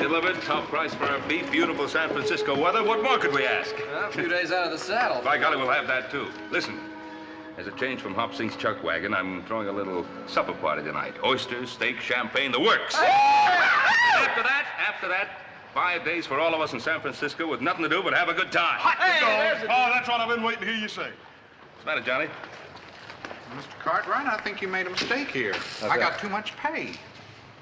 delivered. Top price for our beef. Beautiful San Francisco weather. What more could we ask? A few days out of the saddle. By golly, we'll have that, too. Listen, as a change from Hop Sink's chuck wagon, I'm throwing a little supper party tonight. Oysters, steak, champagne, the works. After that, 5 days for all of us in San Francisco with nothing to do but have a good time. Oh, that's what I've been waiting to hear you say. What's the matter, Johnny? Mr. Cartwright, I think you made a mistake here. I got too much pay.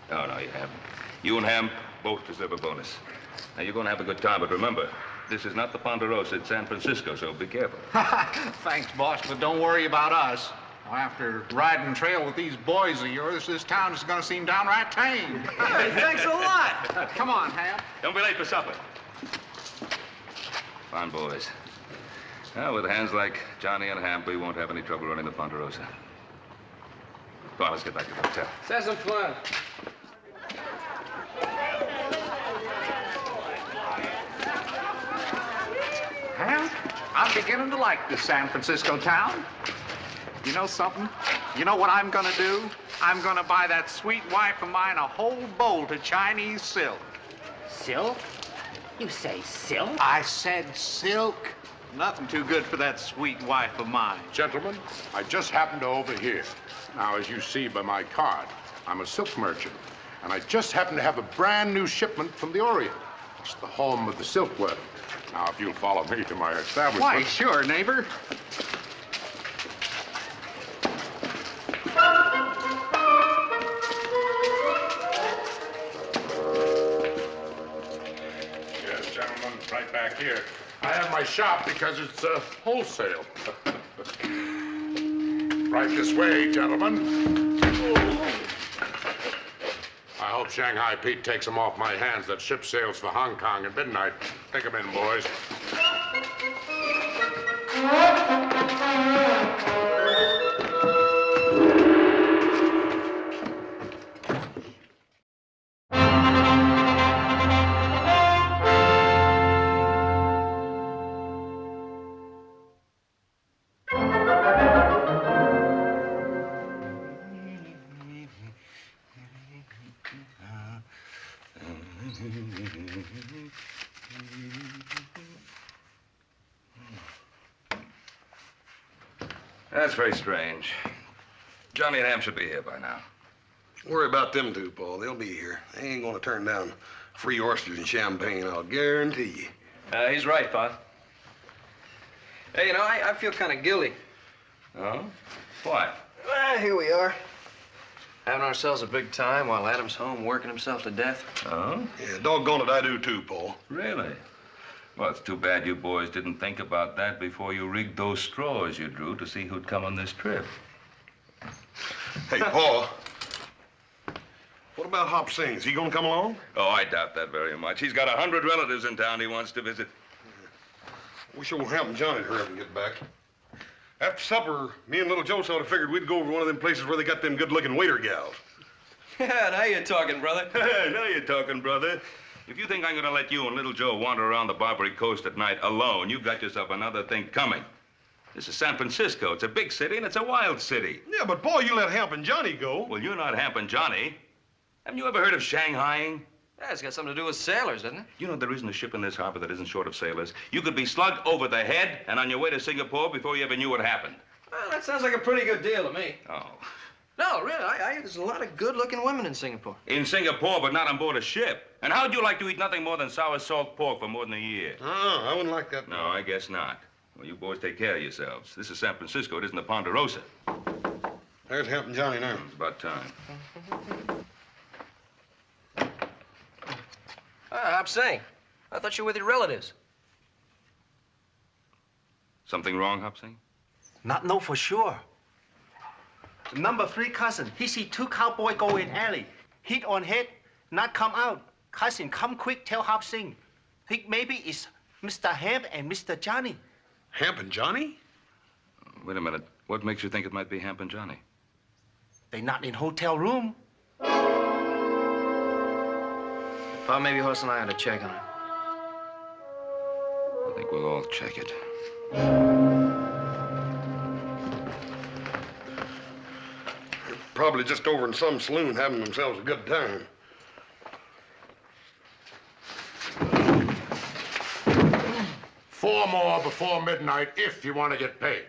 No, you haven't. You and Ham both deserve a bonus. Now, you're going to have a good time, but remember, this is not the Ponderosa, it's San Francisco, so be careful. Thanks, boss, but don't worry about us. After riding trail with these boys of yours, this town is going to seem downright tame. Hey, thanks a lot. Come on, Ham. Don't be late for supper. Fine boys. Now, with hands like Johnny and Ham, we won't have any trouble running the Ponderosa. Come on, let's get back to the hotel. C'est some fun. Ham, I'm beginning to like this San Francisco town. You know something? You know what I'm gonna do? I'm gonna buy that sweet wife of mine a whole bolt of Chinese silk. Silk? You say silk? I said silk. Nothing too good for that sweet wife of mine. Gentlemen, I just happened to overhear. Now, as you see by my card, I'm a silk merchant, and I just happen to have a brand new shipment from the Orient. It's the home of the silkworm. Now, if you'll follow me to my establishment. Why, sure, neighbor. Yes, gentlemen, right back here. I have my shop because it's wholesale. Right this way, gentlemen. I hope Shanghai Pete takes them off my hands. That ship sails for Hong Kong at midnight. Take them in, boys. That's very strange. Johnny and Ham should be here by now. Worry about them two, Paul. They'll be here. They ain't gonna turn down free oysters and champagne, I'll guarantee you. He's right, Pa. Hey, you know, I feel kind of guilty. Oh? Why? Well, here we are. Having ourselves a big time while Adam's home working himself to death. Oh? Yeah, doggone it, I do too, Paul. Really? Well, it's too bad you boys didn't think about that before you rigged those straws you drew to see who'd come on this trip. Hey, Paul. What about Hop Sing? Is he gonna come along? Oh, I doubt that very much. He's got 100 relatives in town he wants to visit. Wish old Hamp and Johnny'd hurry up and get back. After supper, me and little Joe sort of figured we'd go over to one of them places where they got them good-looking waiter gals. Yeah, now you're talking, brother. Now you're talking, brother. If you think I'm going to let you and little Joe wander around the Barbary Coast at night alone, you've got yourself another thing coming. This is San Francisco. It's a big city, and it's a wild city. Yeah, but, Paul, you let Hamp and Johnny go. Well, you're not Hamp and Johnny. Haven't you ever heard of Shanghaiing? Yeah, it's got something to do with sailors, doesn't it? You know there isn't a ship in this harbor that isn't short of sailors. You could be slugged over the head and on your way to Singapore before you ever knew what happened. Well, that sounds like a pretty good deal to me. Oh. No, really, there's a lot of good-looking women in Singapore. In Singapore, but not on board a ship. And how'd you like to eat nothing more than sour salt pork for more than a year? Oh, I wouldn't like that. No, I guess not. Well, you boys take care of yourselves. This is San Francisco. It isn't the Ponderosa. There's Hamp and Johnny now. It's about time. Hop Sing. I thought you were with your relatives. Something wrong, Hop Sing? Not know for sure. The number 3 cousin, he see 2 cowboy go in alley. Hit on head, not come out. Cousin, come quick, tell Hop Sing. Think maybe it's Mr. Hamp and Mr. Johnny. Hamp and Johnny? Wait a minute. What makes you think it might be Hamp and Johnny? They not in hotel room. Pa, maybe Hoss and I ought to check on it. I think we'll all check it. They're probably just over in some saloon having themselves a good time. more before midnight if you want to get paid.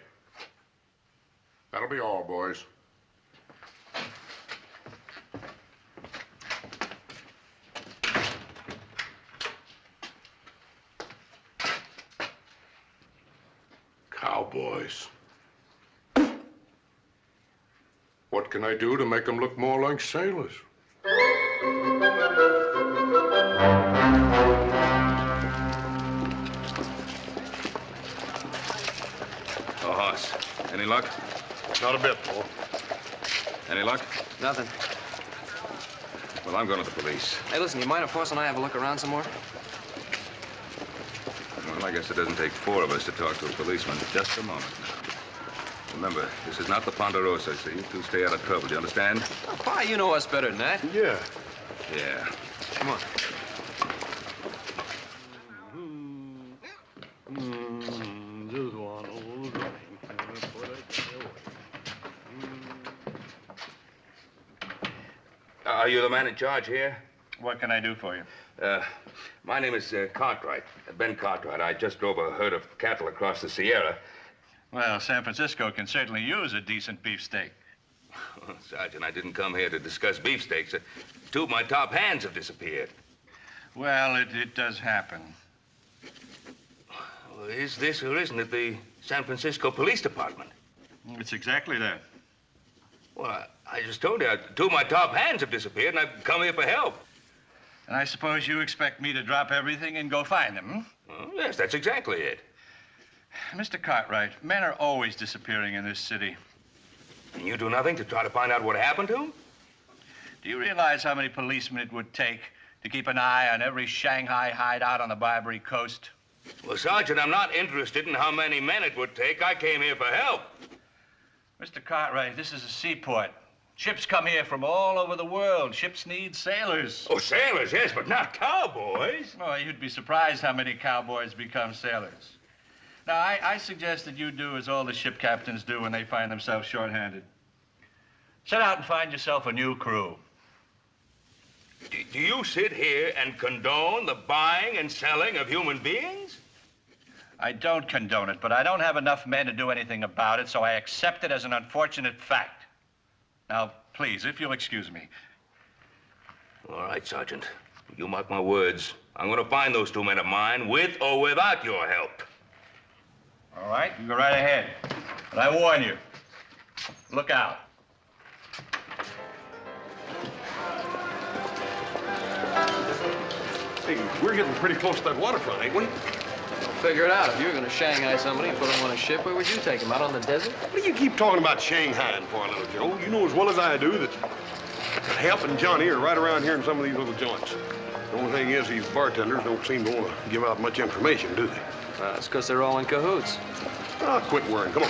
That'll be all, boys. Cowboys. What can I do to make them look more like sailors? Oh, Hoss. Any luck? Not a bit, Paul. Any luck? Nothing. Well, I'm going to the police. Hey, listen, you mind if Hoss and I have a look around some more? Well, I guess it doesn't take four of us to talk to a policeman. Just a moment now. Remember, this is not the Ponderosa, so you two stay out of trouble. Do you understand? Oh, Pa, you know us better than that. Yeah. Yeah. Come on. Just one old drink. Are you the man in charge here? What can I do for you? My name is Cartwright, Ben Cartwright. I just drove a herd of cattle across the Sierra. Well, San Francisco can certainly use a decent beefsteak. Sergeant, I didn't come here to discuss beefsteaks. Two of my top hands have disappeared. Well, it does happen. Well, is this or isn't it the San Francisco Police Department? It's exactly that. Well, I just told you, two of my top hands have disappeared, and I've come here for help. And I suppose you expect me to drop everything and go find them, Well, yes, that's exactly it. Mr. Cartwright, men are always disappearing in this city. And you do nothing to try to find out what happened to them? Do you realize how many policemen it would take to keep an eye on every Shanghai hideout on the Barbary Coast? Well, Sergeant, I'm not interested in how many men it would take. I came here for help. Mr. Cartwright, this is a seaport. Ships come here from all over the world. Ships need sailors. Oh, sailors, yes, but not cowboys. Oh, you'd be surprised how many cowboys become sailors. Now, I suggest that you do as all the ship captains do when they find themselves short-handed. Set out and find yourself a new crew. Do you sit here and condone the buying and selling of human beings? I don't condone it, but I don't have enough men to do anything about it, so I accept it as an unfortunate fact. Now, please, if you'll excuse me. All right, Sergeant. You mark my words. I'm going to find those two men of mine, with or without your help. All right, you go right ahead. But I warn you, look out. Hey, we're getting pretty close to that waterfront, ain't we? Figure it out. If you were going to Shanghai somebody and put them on a ship, where would you take them? Out on the desert? What do you keep talking about Shanghai for, little Joe? You know as well as I do that Hap and Johnny are right around here in some of these little joints. The only thing is these bartenders don't seem to want to give out much information, do they? It's because they're all in cahoots. Ah, quit worrying. Come on.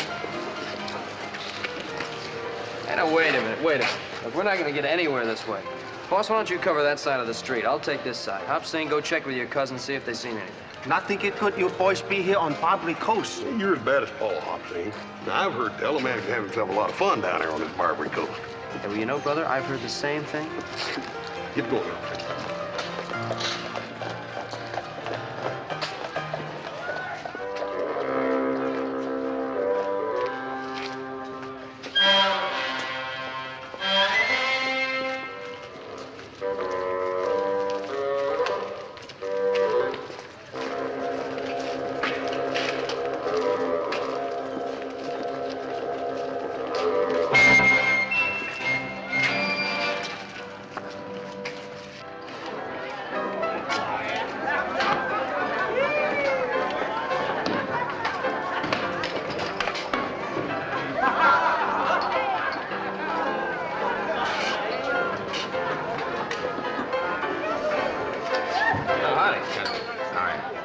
Hey, now, wait a minute, wait a minute. Look, we're not going to get anywhere this way. Boss, why don't you cover that side of the street? I'll take this side. Hop Sing, go check with your cousins, see if they've seen anything. Nothing it could you boys be here on Barbary Coast. Hey, you're as bad as Paul Hopsing. Now, I've heard tell a man can have himself a lot of fun down here on this Barbary Coast. Hey, well, you know, brother, I've heard the same thing. Get going.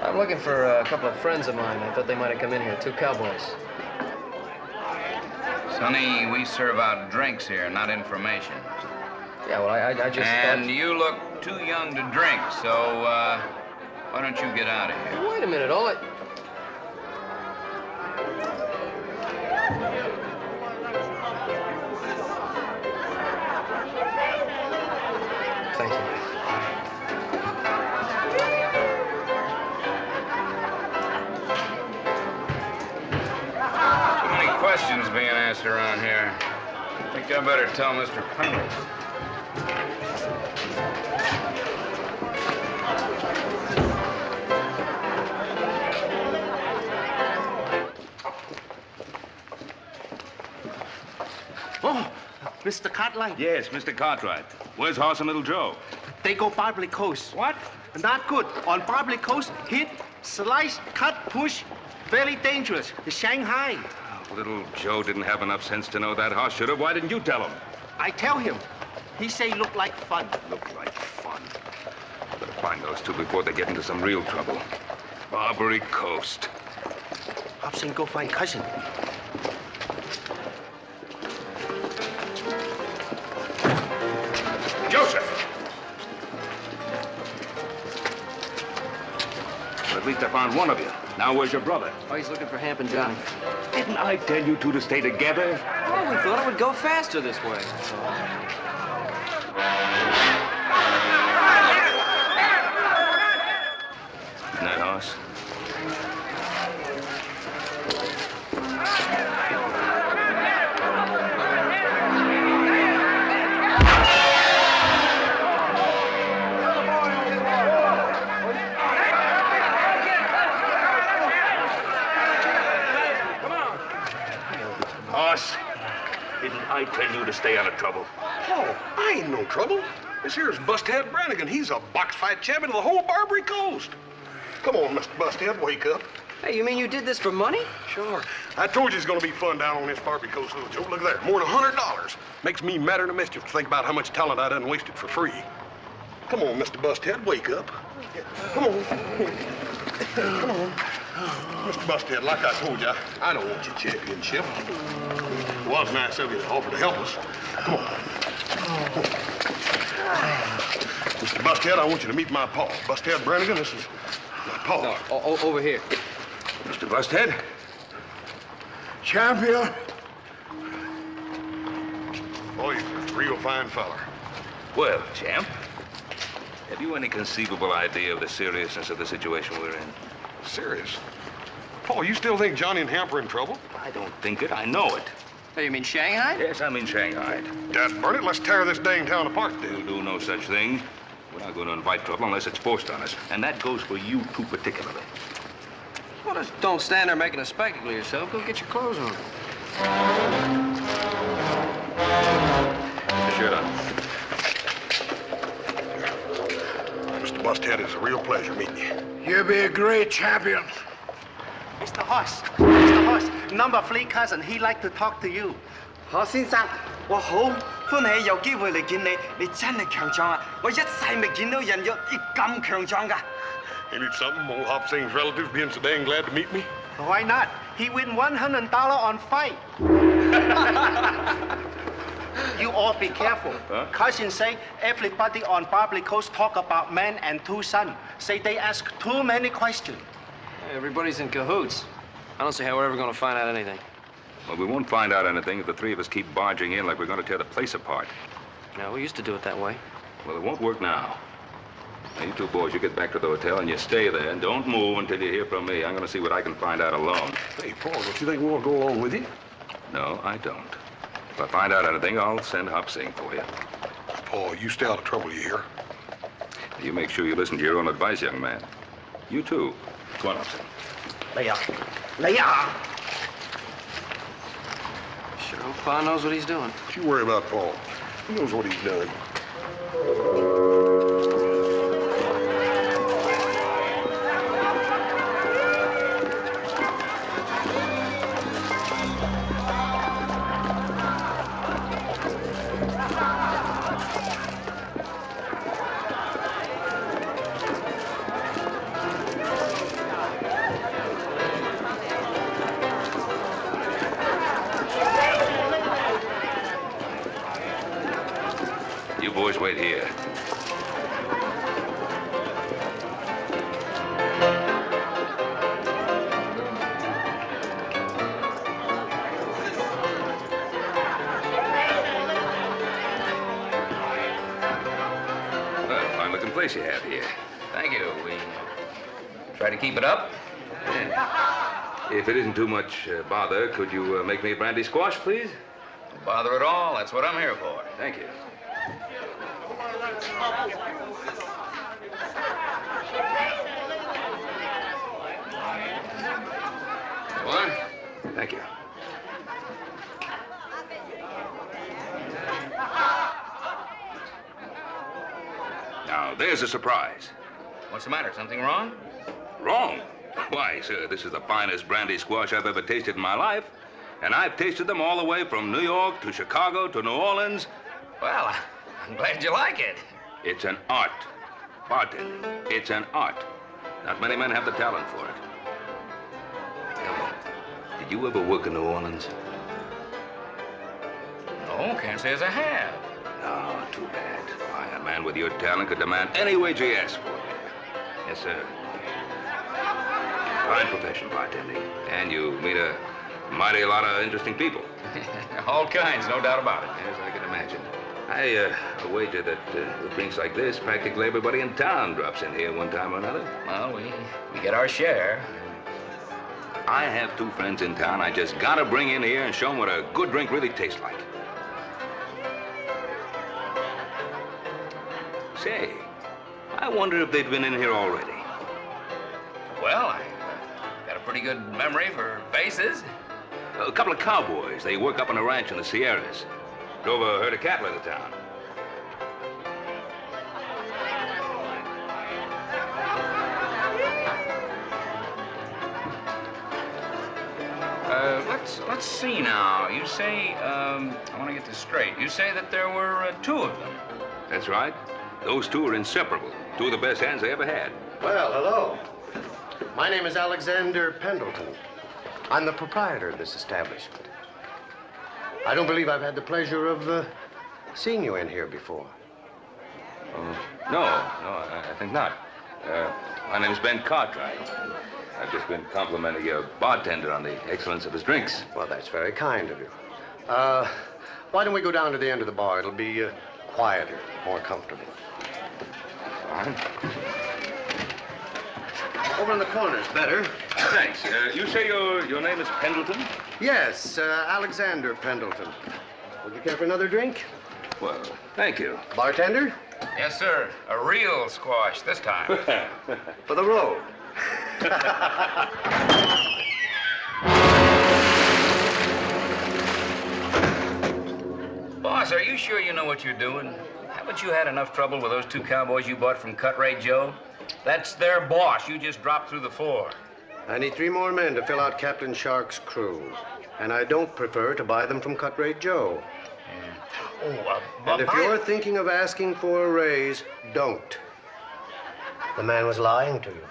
I'm looking for a couple of friends of mine. I thought they might have come in here, two cowboys. Sonny, we serve out drinks here, not information. Yeah, well, I just And thought... you look too young to drink, so, why don't you get out of here? Wait a minute, all I... Thank you. mess around here. I think I better tell Mr. Penrose. Oh, Mr. Cartwright. Yes, Mr. Cartwright. Where's Hoss and Little Joe? They go Barbary Coast. What? Not good. On Barbary Coast, hit, slice, cut, push. Very dangerous. The Shanghai. Oh, Little Joe didn't have enough sense to know that. Hoss should have. Why didn't you tell him? I tell him. He say look like fun. Look like fun. Better find those two before they get into some real trouble. Barbary Coast. Hobson, go find cousin. Joseph! Well, at least I found one of you. Now where's your brother? Oh, he's looking for Hamp and Johnny. Didn't I tell you two to stay together? Oh, we thought it would go faster this way. Isn't that Hoss? Hoss, didn't I tell you to stay out of trouble? Oh, I ain't no trouble. This here's Busthead Brannigan. He's a box fight champion of the whole Barbary Coast. Come on, Mr. Busthead, wake up. Hey, you mean you did this for money? Sure. I told you it's gonna be fun down on this Barbary Coast, little Joe. Look there, more than $100. Makes me madder than mischief to think about how much talent I done wasted for free. Come on, Mr. Busthead, wake up. Come on. Come on. Mr. Busthead, like I told you, I don't want your championship. It was nice of you to offer to help us. Come on. Mr. Busthead, I want you to meet my pa. Busthead Brannigan, this is my pa. No, over here. Mr. Busthead? Champion? Oh, he's a real fine feller. Well, champ, have you any conceivable idea of the seriousness of the situation we're in? Serious? Paul, you still think Johnny and Hamp are in trouble? I don't think it. I know it. Hey, you mean Shanghai? Yes, I'm in Shanghai. Dad, burn it. Let's tear this dang town apart, We'll then. do no such thing. We're not going to invite trouble unless it's forced on us. And that goes for you two particularly. Well, just don't stand there making a spectacle of yourself. Go get your clothes on. Put the shirt on. Mr. Busthead, it's a real pleasure meeting you. You'll be a great champion. Mr. Hoss. Mr. Hoss, number 3 cousin, he like to talk to you. 何先生，我好歡喜有機會嚟見你，你真係強壯啊！我一世未見到人有咁強壯㗎。Ain't it something, old Hop Sing's relatives being so dang glad to meet me? Why not? He win $100 on fight. You all be careful. Huh? Cousin say everybody on Barbary Coast talk about man and 2 sons. Say they ask too many questions. Hey, everybody's in cahoots. I don't see how we're ever going to find out anything. Well, we won't find out anything if the three of us keep barging in like we're going to tear the place apart. No, we used to do it that way. Well, it won't work now. Now, you two boys, you get back to the hotel and you stay there and don't move until you hear from me. I'm going to see what I can find out alone. Hey, Paul, don't you think we want to go along with you? No, I don't. If I find out anything, I'll send Hop Sing for you. Paul, you stay out of trouble, you hear? You make sure you listen to your own advice, young man. You too. Come on, Hop Sing. 嚟啊！嚟啊！ Sure hope Pa knows what he's doing. Don't you worry about Paul. He knows what he's done. You boys wait here. Well, fine-looking place you have here. Thank you. We try to keep it up. Yeah. If it isn't too much bother, could you make me a brandy squash, please? No bother at all. That's what I'm here for. Thank you. One? Thank you. Now, there's a surprise. What's the matter? Something wrong? Wrong? Why, sir, this is the finest brandy squash I've ever tasted in my life. And I've tasted them all the way from New York to Chicago to New Orleans. Well, I'm glad you like it. It's an art. Bartending. It's an art. Not many men have the talent for it. Tell me, did you ever work in New Orleans? No, can't say as I have. No, too bad. Why, a man with your talent could demand any wage he asks for. Yes, sir. Fine profession, bartending. And you meet a mighty lot of interesting people. All kinds, no doubt about it. Yes, I can imagine. I wager that with drinks like this, practically everybody in town drops in here one time or another. Well, we get our share. I have two friends in town I just gotta bring in here and show them what a good drink really tastes like. Say, I wonder if they've been in here already. Well, I got a pretty good memory for faces. A couple of cowboys. They work up on a ranch in the Sierras. Drove a herd of cattle into town. Let's see now. You say, I want to get this straight. You say that there were two of them. That's right. Those two are inseparable. Two of the best hands they ever had. Well, hello. My name is Alexander Pendleton. I'm the proprietor of this establishment. I don't believe I've had the pleasure of seeing you in here before. No, I think not. My name's Ben Cartwright. I've just been complimenting your bartender on the excellence of his drinks. Well, that's very kind of you. Why don't we go down to the end of the bar? It'll be quieter, more comfortable. Fine. Over in the corner's better. Thanks. You say your name is Pendleton? Yes, Alexander Pendleton. Would you care for another drink? Well, thank you. Bartender? Yes, sir. A real squash this time. For the road. Boss, are you sure you know what you're doing? Haven't you had enough trouble with those two cowboys you bought from Cut Rate Joe? That's their boss. You just dropped through the floor. I need 3 more men to fill out Captain Shark's crew. And I don't prefer to buy them from Cut Rate Joe. And if you're thinking of asking for a raise, don't. The man was lying to you.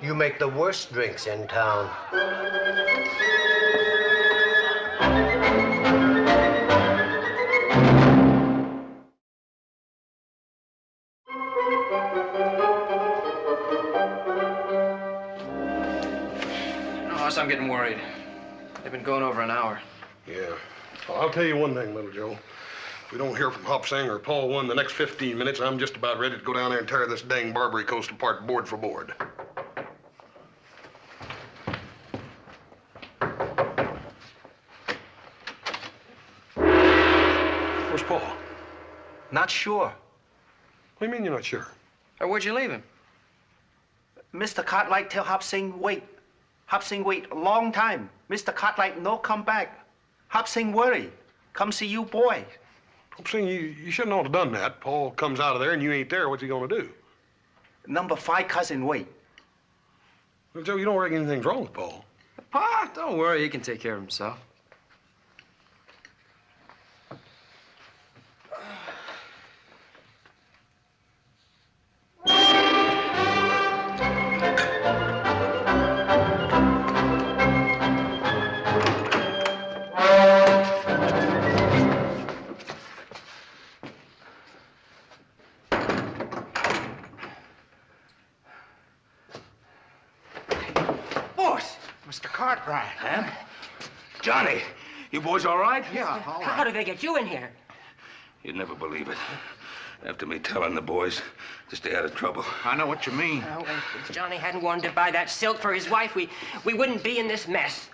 You make the worst drinks in town. Boss, I'm getting worried. They've been going over an hour. Yeah. Well, I'll tell you one thing, Little Joe. If we don't hear from Hop Sing or Paul One the next 15 minutes, I'm just about ready to go down there and tear this dang Barbary Coast apart board for board. Where's Paul? Not sure. What do you mean you're not sure? Where'd you leave him? Mr. Cartwright tell Hop Sing wait. Hop Sing wait a long time. Mr. Cartwright no come back. Hop Sing worry. Come see you boy. Hop Sing, you shouldn't ought to done that. Paul comes out of there and you ain't there. What's he gonna do? Number 5 cousin wait. Well, Joe, you don't reckon anything's wrong with Paul? Pa, don't worry. He can take care of himself. Mr. Cartwright. Huh? Johnny, you boys all right? Yeah, all right. How did they get you in here? You'd never believe it. After me telling the boys to stay out of trouble. I know what you mean. If Johnny hadn't wanted to buy that silk for his wife, we wouldn't be in this mess.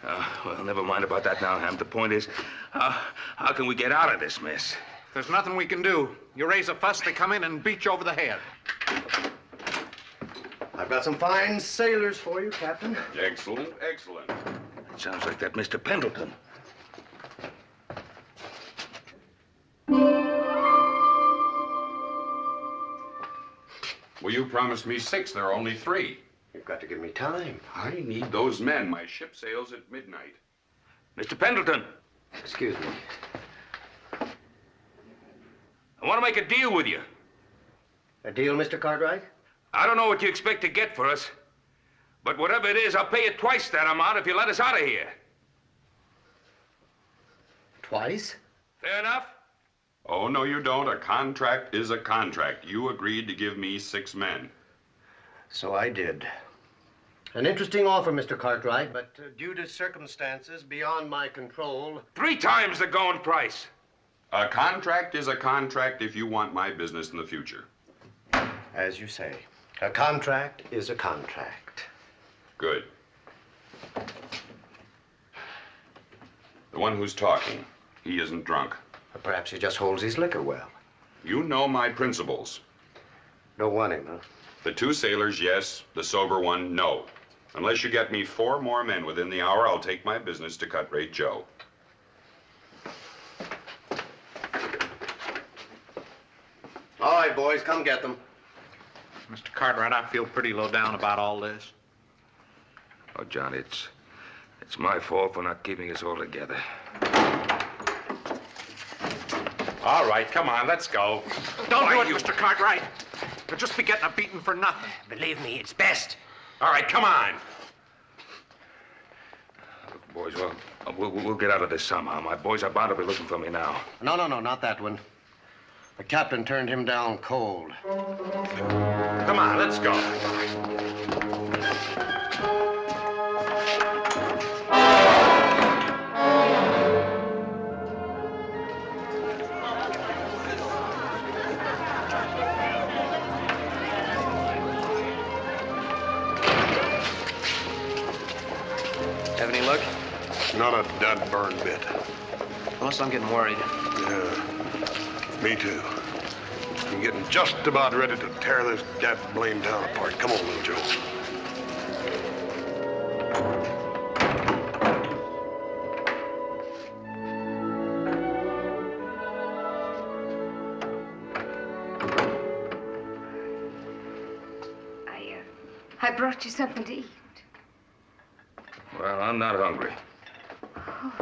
Well, never mind about that now, Ham. The point is, how can we get out of this mess? There's nothing we can do. You raise a fuss, they come in and beat you over the head. I've got some fine sailors for you, Captain. Excellent, excellent. It sounds like that Mr. Pendleton. Well, you promised me 6. There are only 3. You've got to give me time. I need those men. My ship sails at midnight. Mr. Pendleton. Excuse me. I want to make a deal with you. A deal, Mr. Cartwright? I don't know what you expect to get for us, but whatever it is, I'll pay you twice that amount if you let us out of here. Twice? Fair enough? Oh, no, you don't. A contract is a contract. You agreed to give me 6 men. So I did. An interesting offer, Mr. Cartwright, but due to circumstances beyond my control... 3 times the going price. A contract is a contract if you want my business in the future. As you say, a contract is a contract. Good. The one who's talking, he isn't drunk. Or perhaps he just holds his liquor well. You know my principles. Don't want him, huh? The 2 sailors, yes. The sober one, no. Unless you get me 4 more men within the hour, I'll take my business to Cut Rate Joe. All right, boys, come get them. Mr. Cartwright, I feel pretty low down about all this. Oh, John, it's my fault for not keeping us all together. All right, come on, let's go. Don't do it, Mr. Cartwright. You'll just be getting a beating for nothing. Believe me, it's best. All right, come on. Look, boys, we'll get out of this somehow. My boys are bound to be looking for me now. No, not that one. The captain turned him down cold. Come on, let's go. Have any luck? Not a dud burn bit. Unless I'm getting worried. Yeah, me too. I'm getting just about ready to tear this dad blame town apart. Come on, little Joe. I brought you something to eat. Well, I'm not hungry. Oh,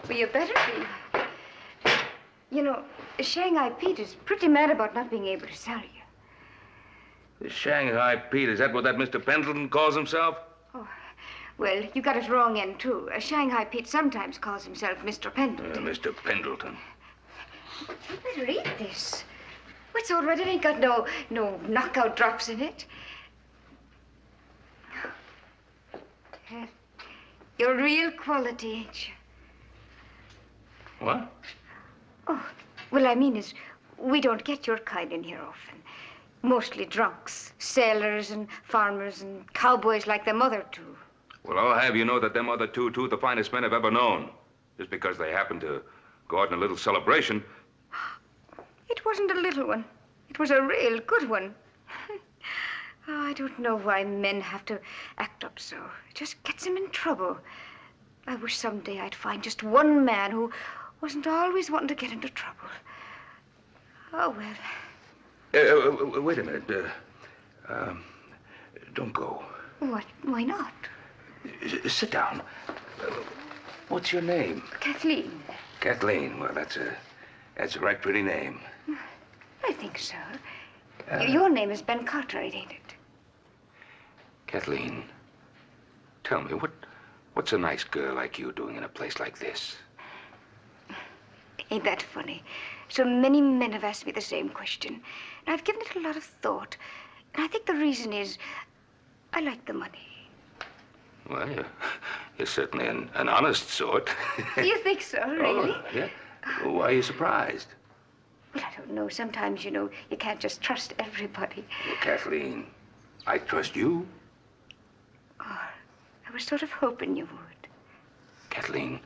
well, you better be. You know, Shanghai Pete is pretty mad about not being able to sell you. The Shanghai Pete, is that what that Mr. Pendleton calls himself? Oh, well, you got it wrong end, too. Shanghai Pete sometimes calls himself Mr. Pendleton. Mr. Pendleton. You better eat this. It's all right. It ain't got no knockout drops in it. You're real quality, ain't you? What? Oh, well, I mean is, we don't get your kind in here often. Mostly drunks, sailors and farmers and cowboys like them other 2. Well, I'll have you know that them other two the finest men I've ever known. Just because they happen to go out in a little celebration. It wasn't a little one. It was a real good one. Oh, I don't know why men have to act up so. It just gets them in trouble. I wish someday I'd find just one man who wasn't always wanting to get into trouble. Oh, well. Wait a minute. Don't go. What? Why not? Sit down. What's your name? Kathleen. Kathleen. Well, that's a right pretty name. I think so. Your name is Ben Cartwright, ain't it? Kathleen, tell me, what's a nice girl like you doing in a place like this? Ain't that funny? So many men have asked me the same question. And I've given it a lot of thought. And I think the reason is I like the money. Well, you're certainly an honest sort. You think so, really? Oh, yeah. Why are you surprised? Well, I don't know. Sometimes, you can't just trust everybody. Well, Kathleen, I trust you. Oh, I was sort of hoping you would. Kathleen,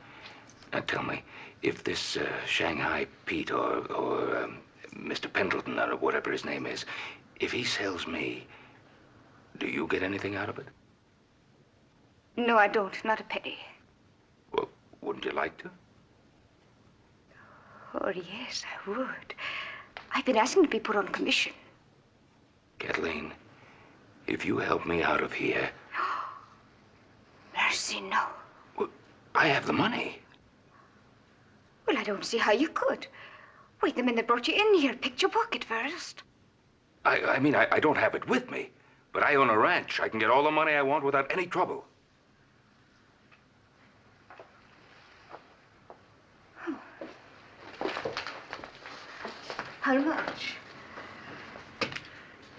now tell me, if this Shanghai Pete or Mr. Pendleton or whatever his name is, if he sells me, do you get anything out of it? No, I don't. Not a penny. Well, wouldn't you like to? Oh, yes, I would. I've been asking to be put on commission. Kathleen, if you help me out of here... Mercy, no. Well, I have the money. Well, I don't see how you could. Wait, the men that brought you in here picked your pocket first. I mean, I don't have it with me, but I own a ranch. I can get all the money I want without any trouble. How much?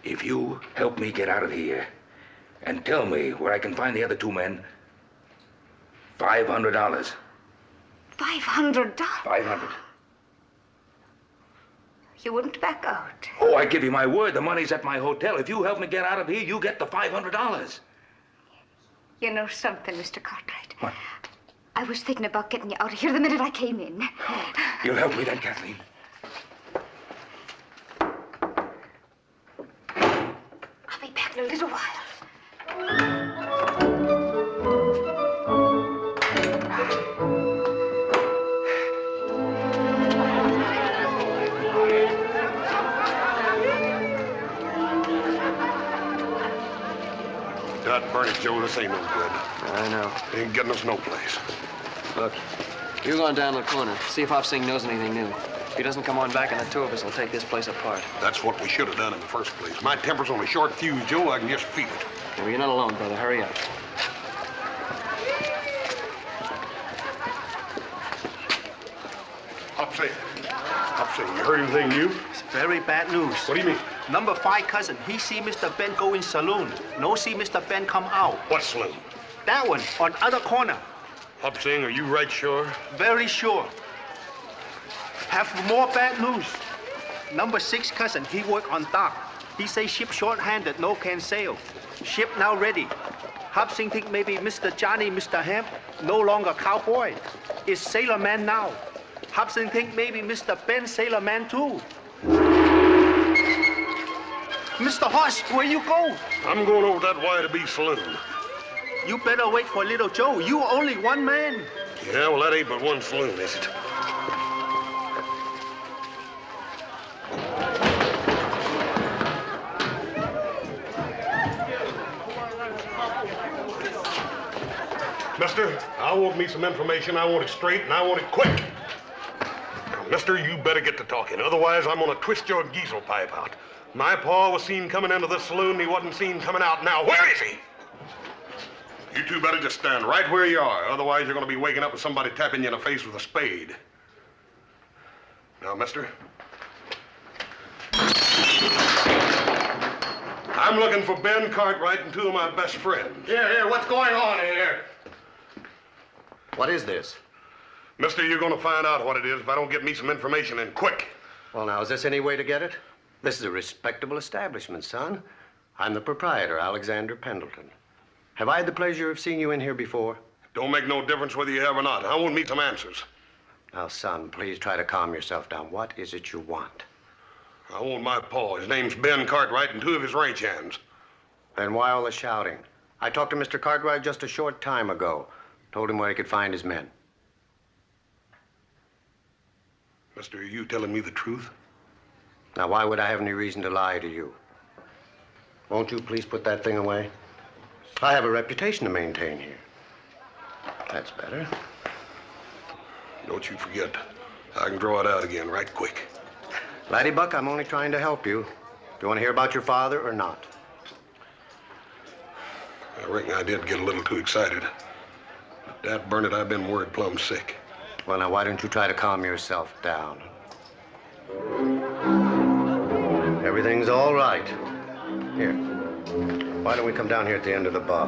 If you help me get out of here and tell me where I can find the other two men, $500. $500? $500. You wouldn't back out. Oh, I give you my word. The money's at my hotel. If you help me get out of here, you get the $500. You know something, Mr. Cartwright? What? I was thinking about getting you out of here the minute I came in. You'll help me then, Kathleen. I'll be back in a little while. God burn it, Joe, this ain't no good. I know. Ain't getting us no place. Look, you go on down to the corner. See if Hop Sing knows anything new. If he doesn't come on back, and the two of us will take this place apart. That's what we should have done in the first place. My temper's on a short fuse, Joe. I can just feel it. Well, you're not alone, brother. Hurry up. Hop Sing, you heard anything new? It's very bad news. What do you mean? Number 5 cousin, he see Mr. Ben go in saloon. No see Mr. Ben come out. What saloon? That one, on other corner. Hop Sing, are you right sure? Very sure. Have more bad news. Number 6 cousin, he work on dock. He say ship short-handed, no can sail. Ship now ready. Hop Sing think maybe Mr. Johnny, Mr. Hemp, no longer cowboy. Is sailor man now. Hop Sing think maybe Mr. Ben sailor man too. Mr. Hoss, where you go? I'm going over that Y-to-B saloon. You better wait for little Joe. You only one man. Yeah, well, that ain't but one saloon, is it? Mister, I want me some information. I want it straight, and I want it quick. Now, mister, you better get to talking. Otherwise, I'm gonna twist your geezel pipe out. My pa was seen coming into this saloon, and he wasn't seen coming out. Now, where is he? You two better just stand right where you are. Otherwise, you're gonna be waking up with somebody tapping you in the face with a spade. Now, mister. I'm looking for Ben Cartwright and 2 of my best friends. Here, what's going on here? What is this? Mister, you're gonna find out what it is if I don't get me some information and quick. Well, now, is this any way to get it? This is a respectable establishment, son. I'm the proprietor, Alexander Pendleton. Have I had the pleasure of seeing you in here before? Don't make no difference whether you have or not. I want me some answers. Now, son, please try to calm yourself down. What is it you want? I want my pa. His name's Ben Cartwright and 2 of his ranch hands. Then why all the shouting? I talked to Mr. Cartwright just a short time ago. Told him where he could find his men. Mister, are you telling me the truth? Now, why would I have any reason to lie to you? Won't you please put that thing away? I have a reputation to maintain here. That's better. Don't you forget, I can draw it out again right quick. Laddie Buck, I'm only trying to help you. Do you want to hear about your father or not? I reckon I did get a little too excited. But dad burn it, I've been worried plumb sick. Well, now, why don't you try to calm yourself down? Everything's all right. Here. Why don't we come down here at the end of the bar?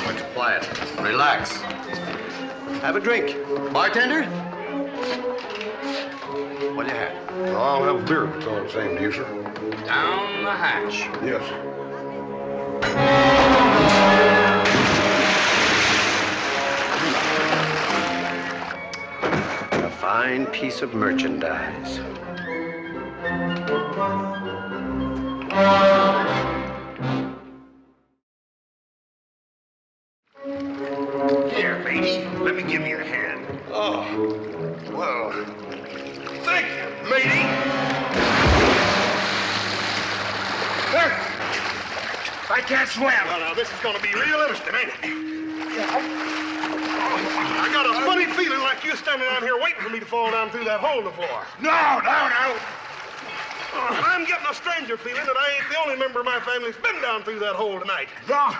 What's quiet? Relax. Have a drink. Bartender? What do you have? I'll have a beer if it's all the same to you, sir. Down the hatch. Yes. A fine piece of merchandise. Here, matey. Let me give you a hand. Oh, well, thank you, matey. I can't swim. Well, now, this is going to be real interesting, ain't it? I got a funny feeling like you're standing down here waiting for me to fall down through that hole in the floor. No. And I'm getting a stranger feeling that I ain't the only member of my family that's been down through that hole tonight. No.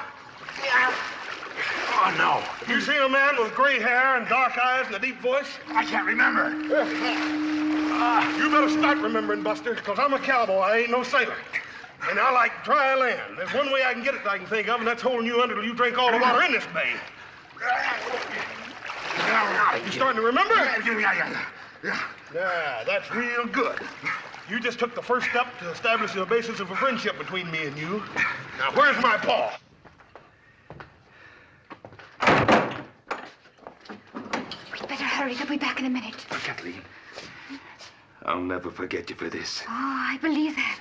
Oh, no. You seen a man with gray hair and dark eyes and a deep voice? I can't remember. You better start remembering, Buster, because I'm a cowboy. I ain't no sailor. And I like dry land. There's one way I can get it that I can think of, and that's holding you under till you drink all the water in this bay. You starting to remember? Yeah, that's real good. You just took the first step to establish the basis of a friendship between me and you. Now, where's my paw? Better hurry. They'll be back in a minute. Kathleen, I'll never forget you for this. Oh, I believe that.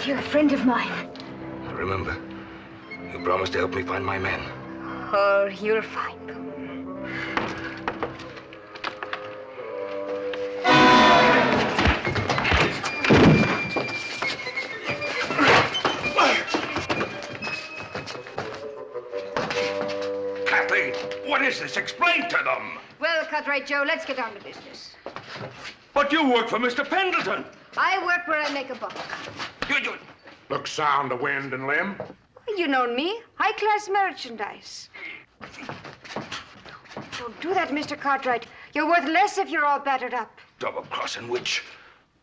You're a friend of mine. Remember, you promised to help me find my men. Oh, you'll find them. Kathleen, what is this? Explain to them. Well, Cut-Right Joe, let's get down to business. But you work for Mr. Pendleton. I work where I make a buck. You. Look sound to wind and limb. You know me. High-class merchandise. Don't do that, Mr. Cartwright. You're worth less if you're all battered up. Double-crossing witch.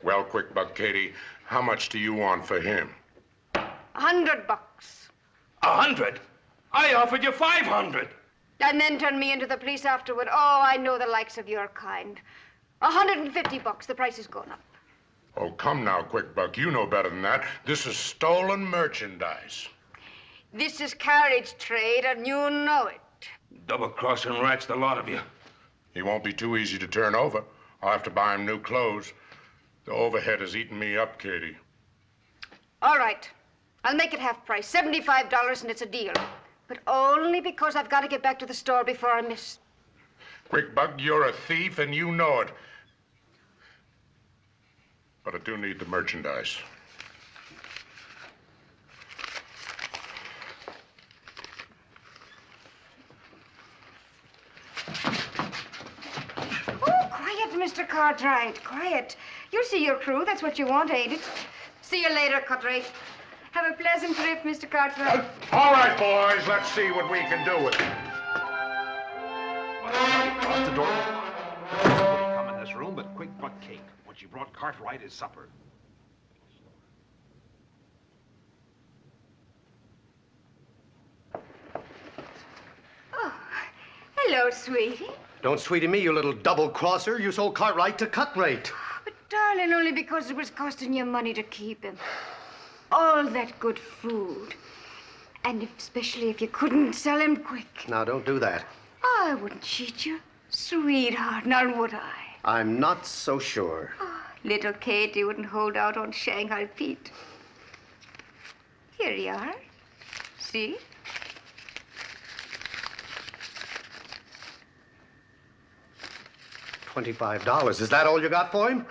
Well, quick buck, Katie, how much do you want for him? $100. 100? I offered you 500. And then turn me into the police afterward. Oh, I know the likes of your kind. $150. The price has gone up. Oh, come now, quick buck. You know better than that. This is stolen merchandise. This is carriage trade, and you know it. Double-crossing rats, the lot of you. He won't be too easy to turn over. I'll have to buy him new clothes. The overhead has eaten me up, Katie. All right. I'll make it half price, $75, and it's a deal. But only because I've got to get back to the store before I miss. Quick buck, you're a thief, and you know it. But I do need the merchandise. Oh, quiet, Mr. Cartwright, quiet. You'll see your crew. That's what you want, ain't it? See you later, Cartwright. Have a pleasant trip, Mr. Cartwright. All right, boys, let's see what we can do with it. Across the door. Nobody come in this room but Quick Buck Kate. What she brought Cartwright is supper. Oh, hello, sweetie. Don't sweetie me, you little double-crosser. You sold Cartwright to Cut-Rate. But, darling, only because it was costing you money to keep him. All that good food. And especially if you couldn't sell him quick. Now, don't do that. I wouldn't cheat you, sweetheart, now would I? I'm not so sure. Oh, little Katie wouldn't hold out on Shanghai Pete. Here you are. See? $25. Is that all you got for him?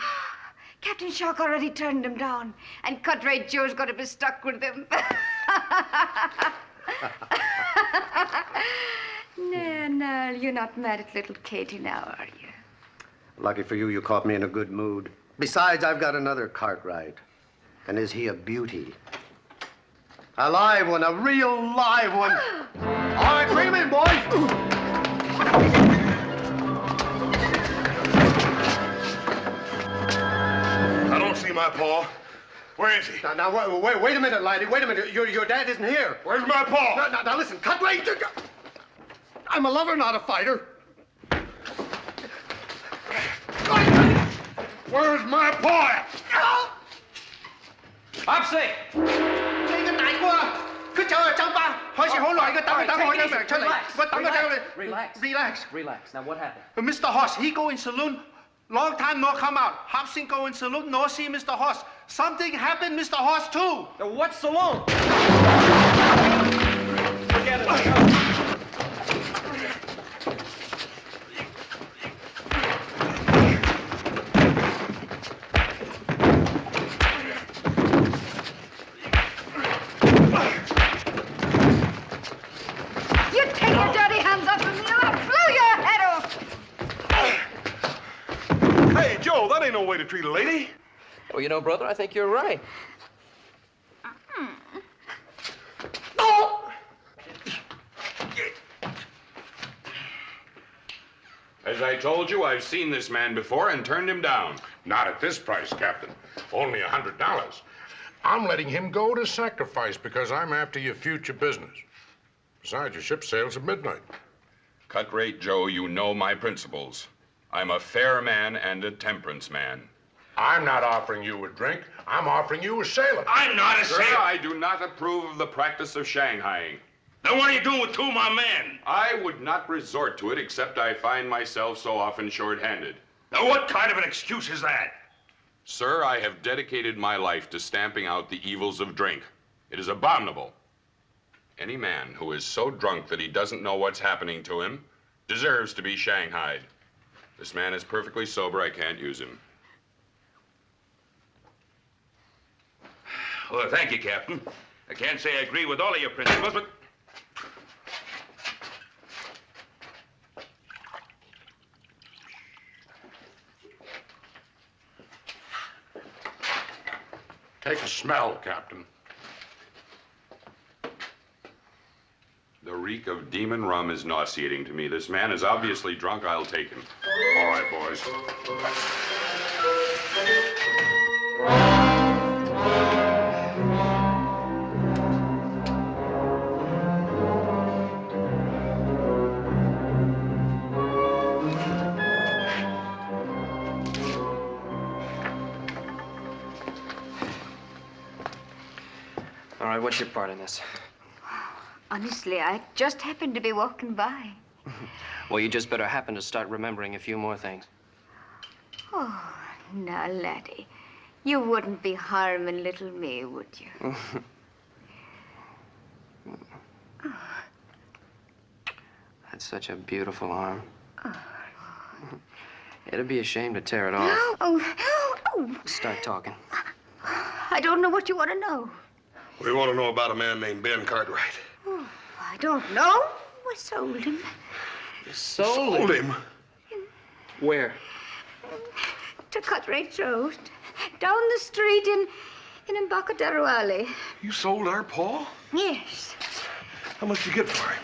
Captain Shock already turned him down, and Cut-Rate Joe's got to be stuck with him. No, you're not mad at little Katie now, are you? Lucky for you, you caught me in a good mood. Besides, I've got another Cartwright. And is he a beauty? A live one, a real live one. All right, bring him in, boys. I don't see my paw. Where is he? Now, wait a minute, laddie. Wait a minute. Your dad isn't here. Where's my paw? Now, listen, Cartwright. I'm a lover, not a fighter. Where's my paw? Hop Sing! Relax. Now, what happened? Mr. Hoss, he go in saloon. Long time no come out. Hop Sing go in saloon, no see Mr. Hoss. Something happened, Mr. Hoss, too. What saloon? Forget it. That ain't no way to treat a lady. Well, you know, brother, I think you're right. As I told you, I've seen this man before and turned him down. Not at this price, Captain. Only $100. I'm letting him go to sacrifice because I'm after your future business. Besides, your ship sails at midnight. Cut Rate Joe, you know my principles. I'm a fair man and a temperance man. I'm not offering you a drink. I'm offering you a sailor. I'm not a Sir, sailor. I do not approve of the practice of Shanghaiing. Then what are you doing with two of my men? I would not resort to it except I find myself so often short-handed. Now, what kind of an excuse is that? Sir, I have dedicated my life to stamping out the evils of drink. It is abominable. Any man who is so drunk that he doesn't know what's happening to him deserves to be shanghaied. This man is perfectly sober. I can't use him. Well, thank you, Captain. I can't say I agree with all of your principles, but... Take a smell, Captain. The reek of demon rum is nauseating to me. This man is obviously drunk. I'll take him. All right, boys. All right, what's your part in this? Honestly, I just happened to be walking by. Well, you just better happen to start remembering a few more things. Oh, now, laddie, you wouldn't be harming little me, would you? That's such a beautiful arm. It'd be a shame to tear it off. Oh. Start talking. I don't know what you want to know. We want to know about a man named Ben Cartwright. Oh, I don't know. I sold him. Sold him? Where? To Cutthroat Road. Down the street in Embarcadero Alley. You sold our Paul? Yes. How much did you get for him?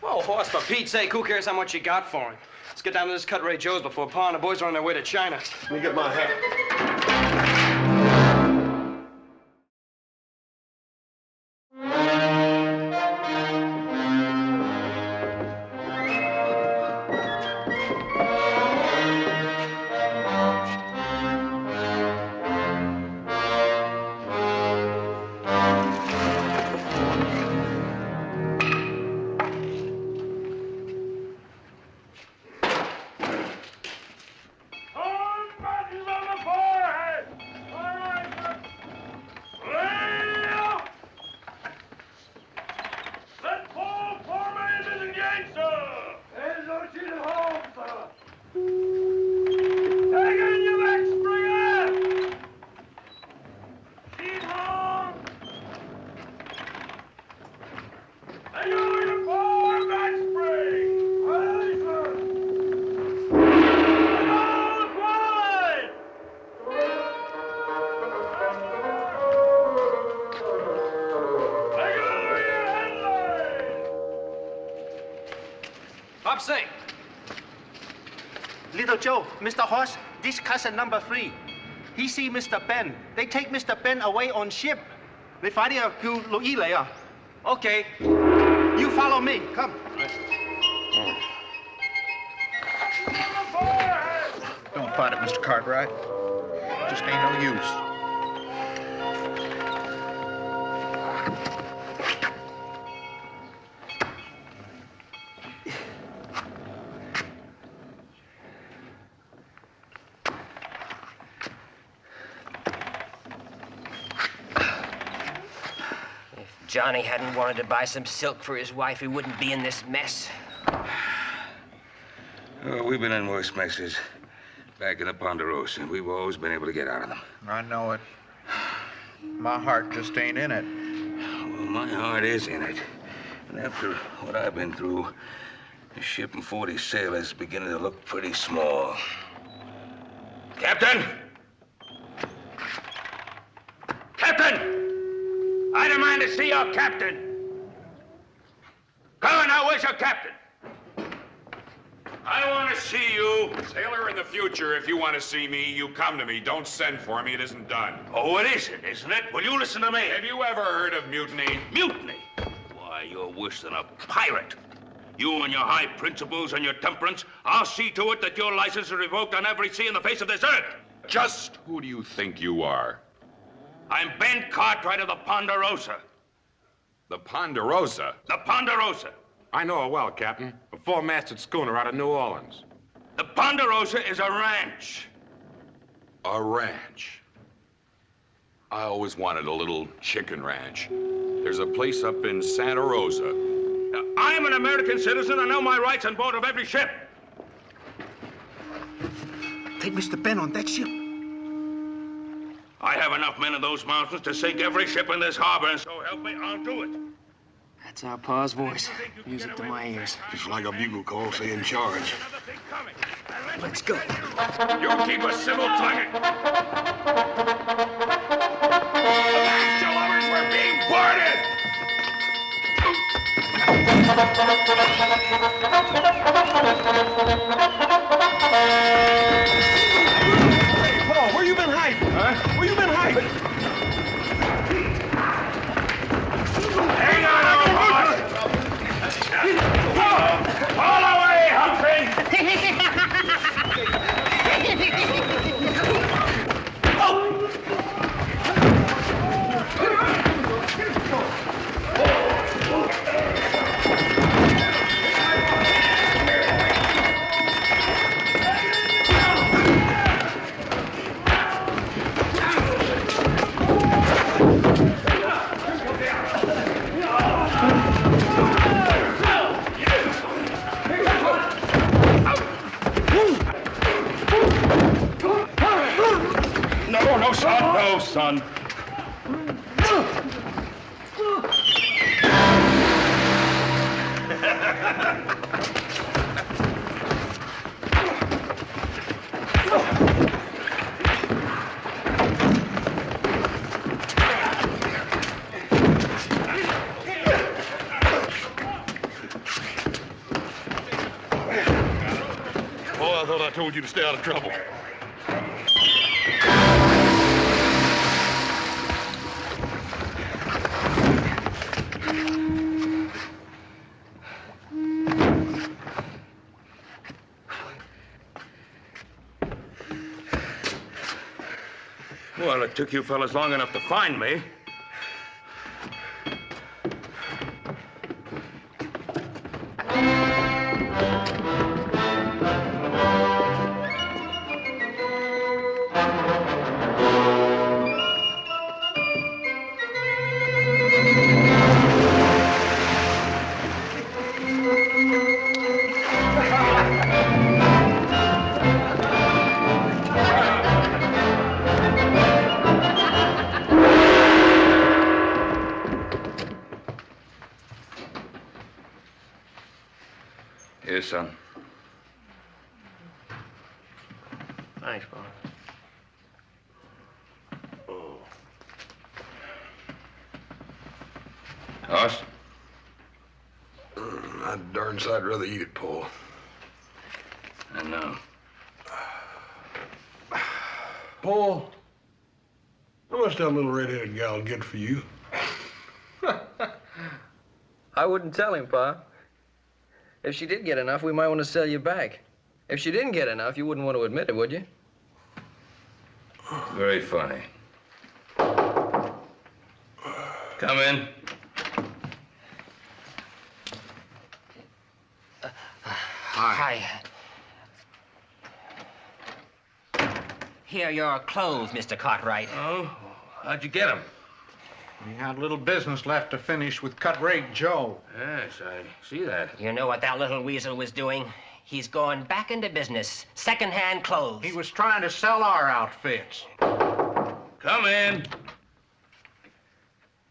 Oh, Horse, for Pete's sake, who cares how much you got for him? Let's get down to this Cutthroat Joe's before Pa and the boys are on their way to China. Let me get my hat. Joe, Mr. Horse, this cousin number 3. He see Mr. Ben. They take Mr. Ben away on ship. They find him later. Okay. You follow me. Come. Don't fight it, Mr. Cartwright. Just ain't no use. Johnny hadn't wanted to buy some silk for his wife, he wouldn't be in this mess. Oh, we've been in worse messes. Back in the Ponderosa. We've always been able to get out of them. I know it. My heart just ain't in it. Well, my heart is in it. And after what I've been through, the ship and 40 sailors is beginning to look pretty small. Captain! Captain! I demand to see your captain. Come on now, where's your captain? I want to see you. Sailor, in the future, if you want to see me, you come to me. Don't send for me. It isn't done. Oh, it isn't it? Well, you listen to me. Have you ever heard of mutiny? Mutiny? Why, you're worse than a pirate. You and your high principles and your temperance, I'll see to it that your license is revoked on every sea in the face of this earth. Just who do you think you are? I'm Ben Cartwright of the Ponderosa. The Ponderosa? The Ponderosa. I know her well, Captain. A four-masted schooner out of New Orleans. The Ponderosa is a ranch. A ranch? I always wanted a little chicken ranch. There's a place up in Santa Rosa. Now, I'm an American citizen. I know my rights on board of every ship. Take Mr. Ben on that ship. I have enough men in those mountains to sink every ship in this harbor, and so help me, I'll do it. That's our pa's voice. Music to my ears. Just like a bugle call saying charge. Let's go. You keep a civil tongue. The lovers were being boarded! Hey, Paul, where you been hiding? Huh? Where you been hiding? Hang on, old horse! All away, Humphrey! No, son. Boy, I thought I told you to stay out of trouble. Well, it took you fellas long enough to find me. Here, son. Thanks, Bob. Us? I'd darn sight rather eat it, Paul. I know. Paul, how much that little red-headed gal get for you? I wouldn't tell him, Pa. If she did get enough, we might want to sell you back. If she didn't get enough, you wouldn't want to admit it, would you? Very funny. Come in. Hi. Here are your clothes, Mr. Cartwright. Oh, how'd you get them? We had a little business left to finish with Cut Rate Joe. Yes, I see that. You know what that little weasel was doing? He's going back into business. Second-hand clothes. He was trying to sell our outfits. Come in.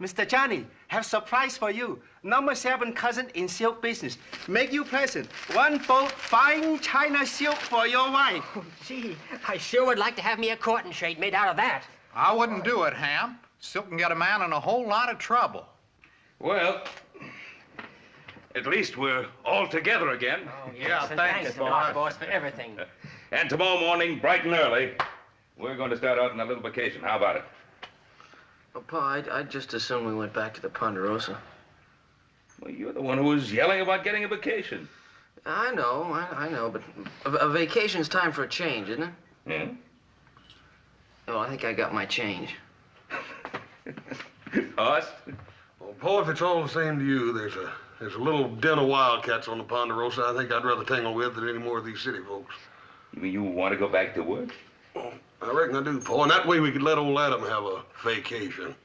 Mr. Johnny, have surprise for you. Number 7 cousin in silk business. Make you present. One bolt fine China silk for your wife. Oh, gee, I sure would like to have me a courting shade made out of that. I wouldn't do it, Ham. Silk can get a man in a whole lot of trouble. Well, at least we're all together again. Oh, yes, and thanks a lot, boss, for everything. And tomorrow morning, bright and early, we're going to start out on a little vacation. How about it? Well, Pa, I'd just as soon we went back to the Ponderosa. Well, you're the one who was yelling about getting a vacation. I know, but a vacation's time for a change, isn't it? Yeah? Well, I think I got my change. Us? Well, Paul, if it's all the same to you, there's a little den of wildcats on the Ponderosa I think I'd rather tangle with than any more of these city folks. You mean you want to go back to work? Well, I reckon I do, Paul, and that way we could let old Adam have a vacation.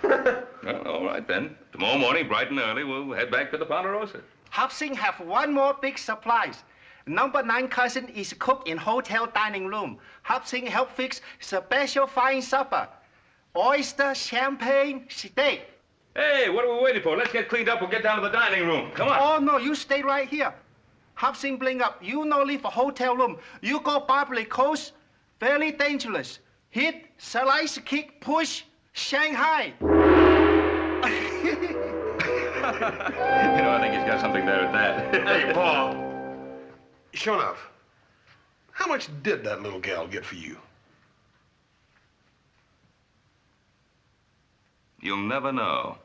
Well, all right, then. Tomorrow morning, bright and early, we'll head back to the Ponderosa. Hop Sing have one more big surprise. Number 9 cousin is cook in hotel dining room. Hop Sing help fix special fine supper. Oyster, champagne, steak. Hey, what are we waiting for? Let's get cleaned up and get down to the dining room. Come on. Oh, no, you stay right here. Hop Sing bring up. You no leave a hotel room. You go Barbary Coast. Very dangerous. Hit, slice, kick, push, Shanghai. You know, I think he's got something there at that. Hey, Paul. Sure enough, how much did that little gal get for you? You'll never know.